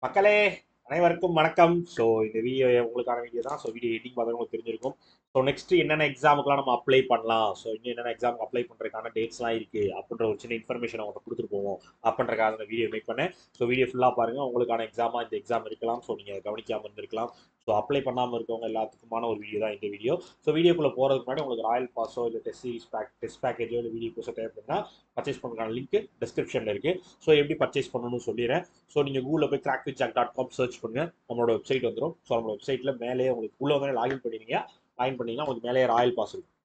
மக்களே அனைவருக்கும் வணக்கம். ஸோ இந்த வீடியோ உங்களுக்கான வீடியோ தான். ஸோ வீடியோ எடிட்டிங் பார்த்தா உங்களுக்கு தெரிஞ்சிருக்கும். ஸோ நெக்ஸ்ட் என்னென்ன எக்ஸாமுக்குலாம் நம்ம அப்ளை பண்ணலாம், ஸோ இன்னும் என்னென்ன எக்ஸாமுக்கு அப்ளை பண்ணுறதுக்கான டேட்ஸ்லாம் இருக்குது அப்படின்ற ஒரு சின்ன இன்ஃபர்மேஷன் அவங்க கொடுத்துட்டு போவோம் அப்படின்றக்காக அந்த வீடியோ மேக் பண்ணேன். ஸோ வீடியோ ஃபுல்லாக பாருங்கள். உங்களுக்கான எக்ஸாமாக இந்த எக்ஸாம் இருக்கலாம். ஸோ நீங்கள் கவனிக்காமல் இருந்திருக்கலாம். ஸோ அப்ளை பண்ணாமல் இருக்கவங்க எல்லாத்துக்குமான ஒரு வீடியோ தான் இந்த வீடியோ. ஸோ வீடியோக்குள்ளே போகிறதுக்கு முன்னாடி உங்களுக்கு ராயல் பாஸோ இல்லை டெஸ்ட் சீரிஸ் டெஸ்ட் பேக்கேஜோ இல்லை வீடியோ கோர்ஸோ தேவைப்படுனா பர்ச்சேஸ் பண்ணுறதுக்கான லிங்க் டிஸ்கிரிப்ஷனில் இருக்குது. ஸோ எப்படி பர்ச்சேஸ் பண்ணணும்னு சொல்லிடுறேன். ஸோ நீங்கள் கூகுளில் போய் crackvithjack.com சர்ச் பண்ணுங்க, நம்மளோட வெப்சைட் வந்துடும். ஸோ நம்மளோட வெப்சைட்டில் மேலேயே உங்களுக்கு உள்ள வந்து லாகின் பண்ணிடுங்க. லாகின் பண்ணிங்கன்னா உங்களுக்கு மேலேயே ராயல் பாஸ் இருக்கும்.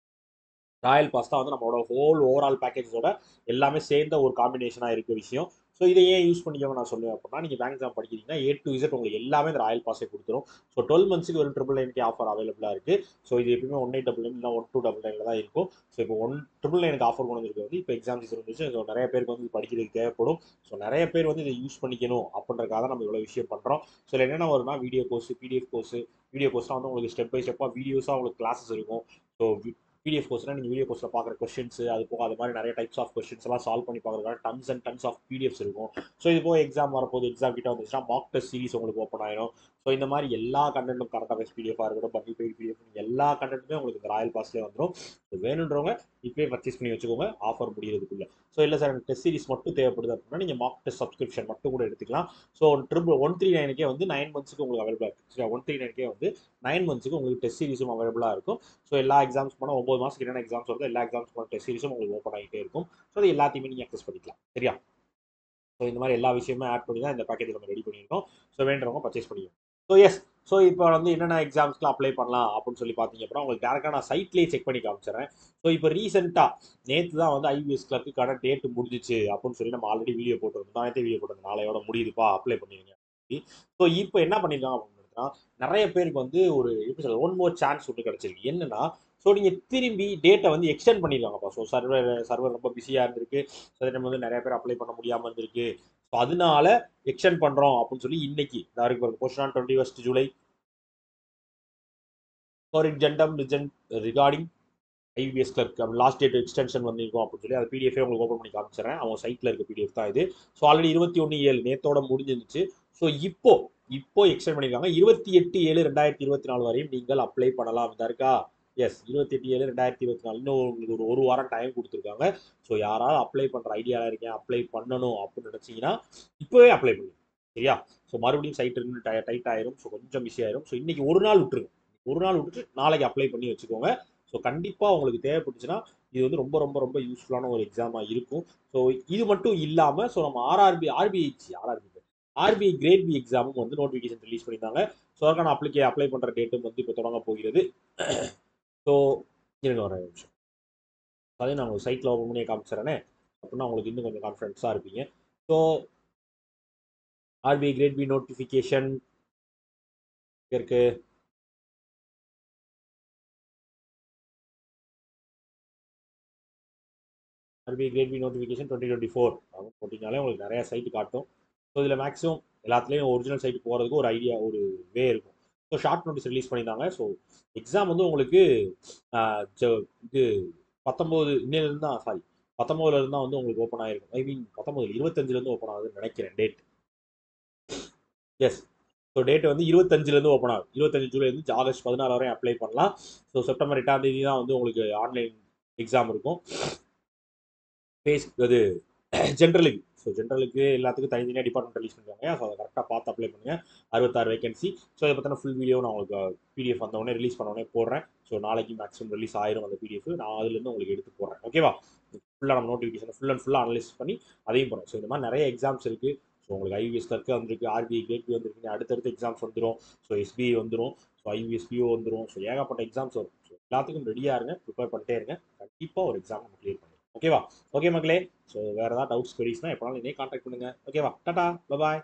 ராயல் பாஸ் தான் வந்து நம்மளோட ஹோல் ஓவரால் பேக்கேஜோட எல்லாமே சேர்ந்த ஒரு காம்பினேஷனாக இருக்க விஷயம். ஸோ இதை ஏன் யூஸ் பண்ணிக்கோங்க நான் சொல்லுவேன் அப்படின்னா, நீங்கள் பேங்க் எக்ஸாம் படிக்கிறீங்கன்னா A to Z உங்களுக்கு எல்லாமே இந்த ராயல் பாஸே கொடுத்துரும். ஸோ 12 மந்த்ஸுக்கு ஒரு 999 ஆஃபர் அவைலபிளாக இருக்குது. ஸோ இது எப்பவுமே 1899 இல்லை 1299 தான் இருக்கும். ஸோ இப்போ 1999 ஆஃபர் கொண்டு வந்துருக்கு வந்து இப்போ எக்ஸாம் சீசன் வந்துச்சு. ஸோ நிறைய பேருக்கு வந்து படிக்கிறதுக்கு தேவைப்படும். ஸோ நிறைய பேர் வந்து இதை யூஸ் பண்ணிக்கணும் அப்படின்றக்காக தான் நம்ம இவ்வளோ விஷயம் பண்ணுறோம். ஸோ இதில் என்னென்ன வரும்னா video course, PDF course. Video கோர்ஸ்லாம் வந்து உங்களுக்கு ஸ்டெப் பை ஸ்டெப்பாக வீடியோஸாக உங்களுக்கு கிளாஸஸ் இருக்கும். ஸோ பிடிஎஃப் கோர்ஸ்னா நீங்கள் வீடியோ கோர்ஸில் பார்க்குற கொஸ்டின்ஸ், அது போக அது மாதிரி நிறைய டைப்ஸ் ஆஃப் கொஸ்டின்ஸ் எல்லாம் சால்வ் பண்ணி பார்க்குறதுக்கான tons and tons of PDFs இருக்கும். ஸோ இது போக எக்ஸாம் வரப்போது, எக்ஸாம் கிட்ட வந்துச்சுன்னா மாக் டெஸ்ட் சீரிஸ் உங்களுக்கு ஓப்பன் ஆயிடும். ஸோ இந்த மாதிரி எல்லா கண்டென்ட்டும் கரெக்டாக பேஸ் பிடிஎஃபாக இருக்கட்டும், பண்டில் பெய்ட் பிடிஎஃப் எல்லா கண்டென்ட்டுமே உங்களுக்கு இந்த ராயல் பாஸ்லேயே வந்துடும். ஸோ வேணுன்றவங்க இப்போயே பர்ச்சேஸ் பண்ணி வச்சுக்கோங்க ஆஃபர் முடியறதுக்குள்ள. ஸோ இல்லை சார் எனக்கு டெஸ்ட் சீரிஸ் மட்டும் தேவைப்படுது அப்படின்னா நீங்கள் மாக் டெஸ்ட் சப்ஸ்கிரிப்ஷன் மட்டும் கூட எடுத்துக்கலாம். ஸோ 139 வந்து 9 மந்த்ஸுக்கு உங்களுக்கு அவைலபிளாக இருக்குது. சரி, 139 வந்து 9 மந்த்ஸுக்கு உங்களுக்கு டெஸ்ட் சீரிஸும் அவைலபிளாக இருக்கும். ஸோ எல்லா எக்ஸாம்ஸ் போனால் 9 மாதத்துக்கு என்னென்ன எக்ஸாம்ஸ் வருதோ எல்லா எக்ஸாம்ஸ் போன டெஸ்ட் சீரிஸும் உங்களுக்கு ஓப்பன் ஆகிட்டே இருக்கும். ஸோ அது எல்லாத்தையுமே நீங்கள் அக்சஸ் பண்ணிக்கலாம். சரியா? ஸோ இந்த மாதிரி எல்லா விஷயமே ஆட் பண்ணி தான் இந்த பேக்கேஜ் நம்ம ரெடி பண்ணியிருக்கோம். ஸோ வேண்டவங்க பர்ச்சேஸ் பண்ணிக்கணும். So yes. ஸோ இப்போ வந்து என்னென்ன எக்ஸாம்ஸ்க்கு அப்ளை பண்ணலாம் அப்படின்னு சொல்லி பார்த்தீங்க அப்படின்னா உங்களுக்கு டேரெக்டாக நான் சைட்லேயே செக் பண்ணி காமிச்சிடுறேன். ஸோ இப்போ ரீசெண்டாக நேற்று தான் வந்து ஐபிஎஸ் கிளர்க்குக்கான டேட் முடிஞ்சிச்சு அப்படின்னு சொல்லி நம்ம ஆல்ரெடி வீடியோ போட்டிருந்தோம். நாளைக்கு வீடியோ போட்டிருந்தோம், நாளையோட முடியுதுப்பா அப்ளை பண்ணிடுங்க. ஸோ இப்போ என்ன பண்ணியிருக்காங்க அப்படின்னா, நிறைய பேருக்கு வந்து ஒரு எப்படி சொல்றது, ஒன் மோர் சான்ஸ் ஒன்று கிடைச்சிருக்கு. என்னன்னா, ஸோ நீங்கள் திரும்பி டேட்டை வந்து எக்ஸ்டெண்ட் பண்ணியிருக்காங்கப்பா. ஸோ சர்வர் ரொம்ப பிஸியாக இருந்திருக்கு. ஸோ அதே டைம் வந்து நிறைய பேர் அப்ளை பண்ண முடியாமல் இருந்திருக்கு. ஸோ அதனால எக்ஸ்டெண்ட் பண்ணுறோம் அப்படின்னு சொல்லி இன்னைக்கு போஸ்ட் ஆன் 21 ஜூலை ஃபார் ஜெண்டம் regarding IPS clerk last date extension வந்திருக்கும் அப்படின்னு சொல்லி அது பிடிஎஃபே உங்களுக்கு ஓப்பன் பண்ணி காமிச்சிடறேன். அவங்க சைட்டில் இருக்க பிடிஎஃப் தான் இது. So already 21/7 நேத்தோட முடிஞ்சிருந்துச்சு. ஸோ இப்போ எக்ஸ்டெண்ட் பண்ணியிருக்காங்க. 28/7/2024 வரையும் நீங்கள் அப்ளை பண்ணலாம். இதா இருக்கா? எஸ், 28/7/2024 இன்னும் உங்களுக்கு ஒரு வாரம் டைம் கொடுத்துருக்காங்க. ஸோ யாராவது அப்ளை பண்ணுற ஐடியாவில் இருக்கேன், அப்ளை பண்ணணும் அப்படின்னு நினச்சிங்கன்னா இப்போவே அப்ளை பண்ணுங்க. சரியா? ஸோ மறுபடியும் சைட் இருந்து டைட் ஆயிரும். ஸோ கொஞ்சம் பிஸி ஆயிரும். ஸோ இன்னைக்கு ஒரு நாள் விட்டுருங்க. ஒரு நாள் விட்டுட்டு நாளைக்கு அப்ளை பண்ணி வச்சுக்கோங்க. ஸோ கண்டிப்பாக உங்களுக்கு தேவைப்பட்டுச்சுன்னா இது வந்து ரொம்ப ரொம்ப ரொம்ப யூஸ்ஃபுல்லான ஒரு எக்ஸாமாக இருக்கும். ஸோ இது மட்டும் இல்லாமல் ஸோ நம்ம ஆர்பிஐ கிரேட் பி எக்ஸாமும் வந்து நோட்டிஃபிகேஷன் ரிலீஸ் பண்ணியிருந்தாங்க. ஸோ அதற்கான அப்ளை பண்ணுற டேட்டும் வந்து இப்போ தொடங்க போகிறது. ஸோ இருங்க ஒரு நிமிஷம், அதையும் நான் உங்களுக்கு சைட்டில் ஓப்பன் பண்ணி காமிச்சிடறேனே அப்படின்னா உங்களுக்கு இன்னும் கொஞ்சம் கான்ஃபிடன்ஸாக இருப்பீங்க. So RBI grade B notification இருக்கு. ஆர்பிஐ கிரேட் பி நோட்டிஃபிகேஷன் 2024 போட்டிங்கனாலே உங்களுக்கு நிறைய சைட்டு காட்டும். ஸோ இதில் மேக்ஸிமம் எல்லாத்துலேயும் ஒரிஜினல் சைட் போகிறதுக்கு ஒரு ஐடியா, ஒரு வே இருக்கும். ஸோ ஷார்ட் நோட்டீஸ் ரிலீஸ் பண்ணியிருந்தாங்க. ஸோ எக்ஸாம் வந்து உங்களுக்கு இது 19 இன்னிலிருந்து தான், சாரி 19லேருந்து தான் வந்து உங்களுக்கு ஓப்பன் ஆகிருக்கும். ஐ மீன் 19 25லேருந்து ஓப்பன் ஆகுதுன்னு நினைக்கிறேன் டேட். எஸ். ஸோ டேட் வந்து 25லேருந்து ஓப்பன் ஆகும். 25 ஜூலைலேருந்து ஆகஸ்ட் 16 வரையும் அப்ளை பண்ணலாம். ஸோ செப்டம்பர் 8ஆம் தேதி தான் வந்து உங்களுக்கு ஆன்லைன் எக்ஸாம் இருக்கும். அது ஜென்ரலுக்கு. ஸோ ஜென்ரலுக்கு எல்லாத்துக்கும் தனித்தனியாக டிபார்ட்மெண்ட் ரிலீஸ் பண்ணுவாங்க. ஸோ அதை கரெக்டாக பார்த்து அப்ளை பண்ணுங்கள். 66 வேகன்சி. ஸோ இதை பற்றின ஃபுல் வீடியோ நான் உங்களுக்கு பிடிஎஃப் வந்தவொடனே ரிலீஸ் பண்ண உடனே போடுறேன். ஸோ நாளைக்கு மேக்ஸிமம் ரிலீஸ் ஆயிரும் அந்த பிடிஎஃப். நான் அதுலேருந்து உங்களுக்கு எடுத்து போடுறேன். ஓகேவா? ஃபுல்லாக நம்ம நோட்டிஃபிகேஷன் ஃபுல்லாக அனலைஸ் பண்ணி அதையும் போகிறோம். ஸோ இந்த மாதிரி நிறைய எக்ஸாம்ஸ் இருக்குது. ஸோ உங்களுக்கு ஐவிஎஸ் கிளர்க்கு வந்திருக்கு, ஆர்பிஐ கிரேட் பி வந்திருக்கு, அடுத்தடுத்து எக்ஸாம்ஸ் வந்துடும். ஸோ எஸ்பிஐ வந்துடும், ஸோ ஐவிஎஸ் பிஓ வந்துடும். ஸோ ஏகப்பட்ட எக்ஸாம்ஸ் வரும். ஸோ எல்லாத்துக்கும் ரெடியாக இருங்க, ப்ரிப்பேர் பண்ணிட்டே இருங்க. கண்டிப்பாக ஒரு எக்ஸாம் நம்ம கிளியர் பண்ணுங்க. ஓகேவா? ஓகே மக்களே. ஸோ வேறு ஏதாவது டவுட்ஸ், கொரிஸ்னா எப்போனாலும் என்னையே கான்டாக்ட் பண்ணுங்கள். ஓகேவா? டாடா, பாய்.